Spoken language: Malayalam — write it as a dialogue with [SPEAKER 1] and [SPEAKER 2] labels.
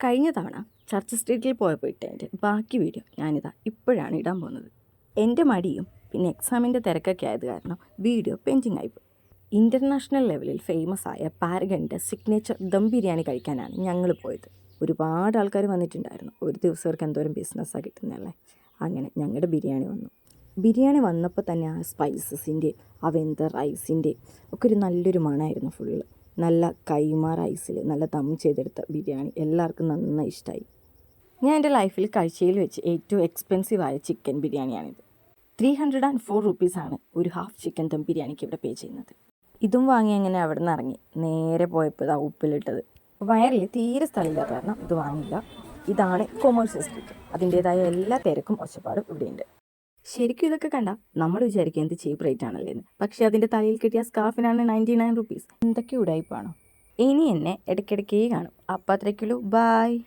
[SPEAKER 1] കഴിഞ്ഞ തവണ ചർച്ച് സ്ട്രീറ്റിൽ പോയപ്പോൾ ഇട്ടതിൻ്റെ ബാക്കി വീഡിയോ ഞാനിതാ ഇപ്പോഴാണ് ഇടാൻ പോകുന്നത്. എൻ്റെ മടിയും പിന്നെ എക്സാമിൻ്റെ തിരക്കൊക്കെ ആയത് കാരണം വീഡിയോ പെൻഡിങ് ആയിപ്പോയി. ഇൻ്റർനാഷണൽ ലെവലിൽ ഫേമസ് ആയ പാരഗണിൻ്റെ സിഗ്നേച്ചർ ദം ബിരിയാണി കഴിക്കാനാണ് ഞങ്ങൾ പോയത്. ഒരുപാട് ആൾക്കാർ വന്നിട്ടുണ്ടായിരുന്നു. ഒരു ദിവസം അവർക്ക് എന്തോരം ബിസിനസ്സാണ് കിട്ടുന്നതല്ലേ. അങ്ങനെ ഞങ്ങളുടെ ബിരിയാണി വന്നു. ബിരിയാണി വന്നപ്പോൾ തന്നെ ആ സ്പൈസസിൻ്റെയും ആ വെന്ത റൈസിൻ്റെയും ഒക്കെ ഒരു നല്ലൊരു മണമായിരുന്നു. ഫുള്ള് നല്ല കൈമ റൈസിൽ നല്ല ദം ചെയ്തെടുത്ത ബിരിയാണി എല്ലാവർക്കും നന്നായി ഇഷ്ടമായി. ഞാൻ എൻ്റെ ലൈഫിൽ കഴിച്ചതിൽ വെച്ച് ഏറ്റവും എക്സ്പെൻസീവായ ചിക്കൻ ബിരിയാണിയാണിത്. 304 റുപ്പീസാണ് ഒരു ഹാഫ് ചിക്കൻ ദം ബിരിയാണിക്ക് ഇവിടെ പേ ചെയ്യുന്നത്. ഇതും വാങ്ങി അങ്ങനെ അവിടെ നിന്ന് ഇറങ്ങി നേരെ പോയപ്പോൾ ഇതാ ഉപ്പിലിട്ടത്. വയറിൽ തീരെ സ്ഥലമില്ലാത്ത കാരണം ഇത് വാങ്ങില്ല. ഇതാണ് കൊമേഴ്സ്യൽ സ്ട്രീറ്റ്. അതിൻ്റേതായ എല്ലാ തിരക്കും ഒച്ചപ്പാടും ഇവിടെയുണ്ട്. ശരിക്കും ഇതൊക്കെ കണ്ടാൽ നമ്മൾ വിചാരിക്കുക എന്ത് ചീപ്പ് റേറ്റ് ആണല്ലേ എന്ന്. പക്ഷേ അതിൻ്റെ തലയിൽ കിട്ടിയ സ്കാർഫിനാണ് 99 റുപ്പീസ്. എന്തൊക്കെ ഉടായിപ്പാണോ. ഇനി എന്നെ ഇടയ്ക്കിടയ്ക്കേ കാണും. അപ്പോൾ അത്രയ്ക്കുള്ളൂ. ബായ്.